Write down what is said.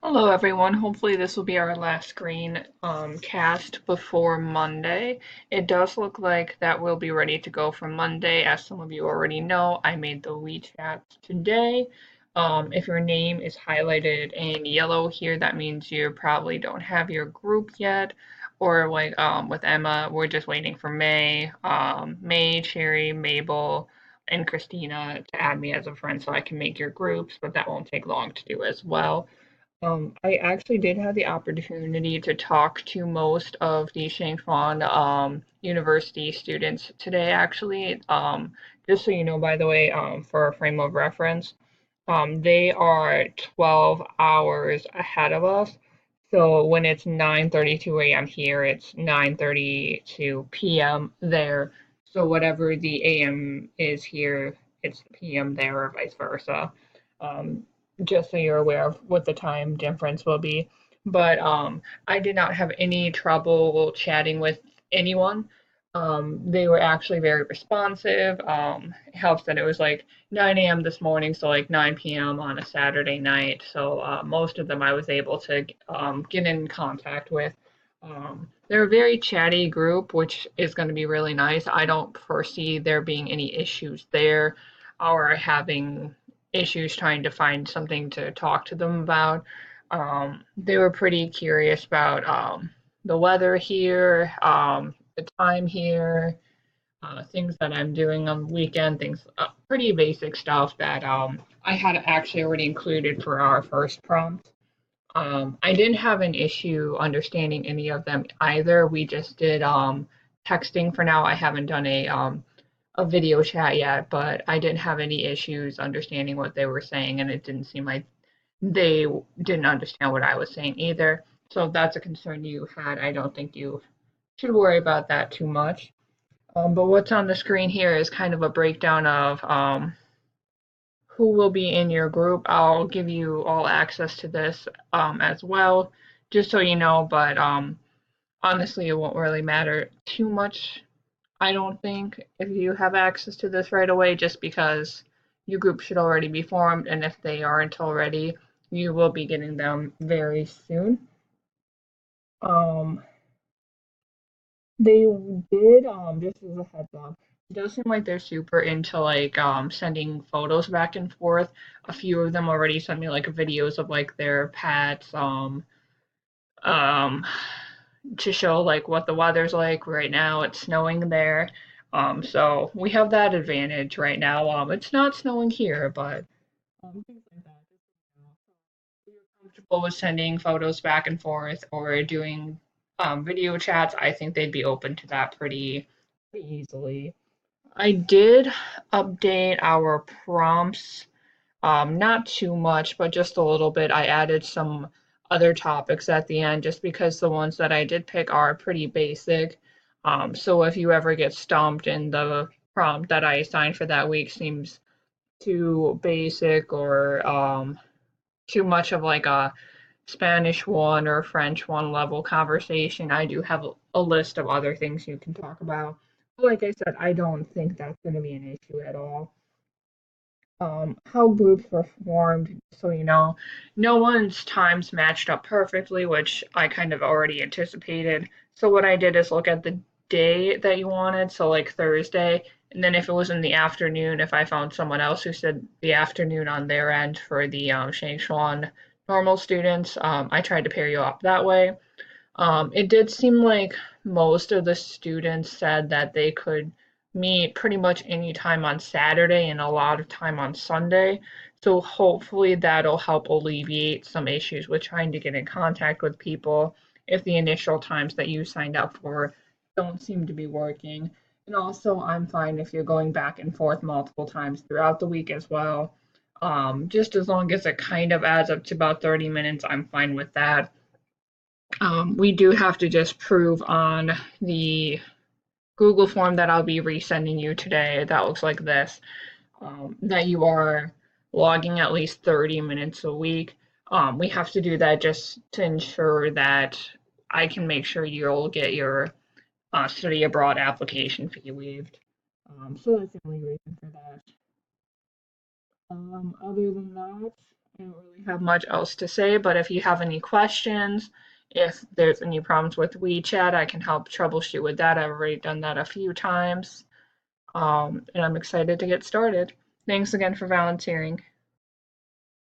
Hello, everyone. Hopefully, this will be our last screen cast before Monday. It does look like that will be ready to go for Monday. As some of you already know, I made the WeChat today. If your name is highlighted in yellow here, that means you probably don't have your group yet. Or like with Emma, we're just waiting for May, Cherry, Mabel, and Christina to add me as a friend so I can make your groups, but that won't take long to do as well. I actually did have the opportunity to talk to most of the Shangchuan University students today, actually. Just so you know, by the way, for a frame of reference, they are 12 hours ahead of us. So when it's 9:32 a.m. here, it's 9:32 p.m. there. So whatever the a.m. is here, it's p.m. there, or vice versa. Um, just so you're aware of what the time difference will be. But I did not have any trouble chatting with anyone. They were actually very responsive. It helps that it was like 9 a.m. this morning, so like 9 p.m. on a Saturday night. So most of them I was able to get in contact with. They're a very chatty group, which is going to be really nice. I don't foresee there being any issues there or having issues trying to find something to talk to them about. They were pretty curious about the weather here, the time here, things that I'm doing on the weekend, things pretty basic stuff that I had actually already included for our first prompt. I didn't have an issue understanding any of them either. We just did texting for now. I haven't done a video chat yet, but I didn't have any issues understanding what they were saying, and it didn't seem like they didn't understand what I was saying either. So if that's a concern you had, I don't think you should worry about that too much. But what's on the screen here is kind of a breakdown of who will be in your group. I'll give you all access to this as well, just so you know. But honestly, it won't really matter too much, I don't think, if you have access to this right away, just because your group should already be formed, and if they aren't already, you will be getting them very soon. Um, They did, just as a heads up, it does seem like they're super into like sending photos back and forth. A few of them already sent me like videos of like their pets, um, to show like what the weather's like right now. It's snowing there. So we have that advantage right now. It's not snowing here, but things like that. If you're comfortable with sending photos back and forth or doing video chats, I think they'd be open to that pretty easily. I did update our prompts, not too much, but just a little bit. I added some other topics at the end just because the ones that I did pick are pretty basic. So if you ever get stumped and the prompt that I assigned for that week seems too basic or too much of like a Spanish one or French one level conversation, I do have a list of other things you can talk about. Like I said, I don't think that's going to be an issue at all. How groups were formed, so you know, no one's times matched up perfectly, which I kind of already anticipated. So what I did is look at the day that you wanted, so like Thursday, and then if it was in the afternoon, if I found someone else who said the afternoon on their end for the Shangchuan normal students, I tried to pair you up that way. It did seem like most of the students said that they could meet pretty much any time on Saturday and a lot of time on Sunday. So hopefully that'll help alleviate some issues with trying to get in contact with people if the initial times that you signed up for don't seem to be working. And also, I'm fine if you're going back and forth multiple times throughout the week as well. Just as long as it kind of adds up to about 30 minutes, I'm fine with that. We do have to just prove on the Google form that I'll be resending you today, that looks like this, that you are logging at least 30 minutes a week. We have to do that just to ensure that I can make sure you'll get your study abroad application fee waived. So that's the only reason for that. Other than that, I don't really have much else to say, but if you have any questions, if there's any problems with WeChat, I can help troubleshoot with that. I've already done that a few times, and I'm excited to get started. Thanks again for volunteering.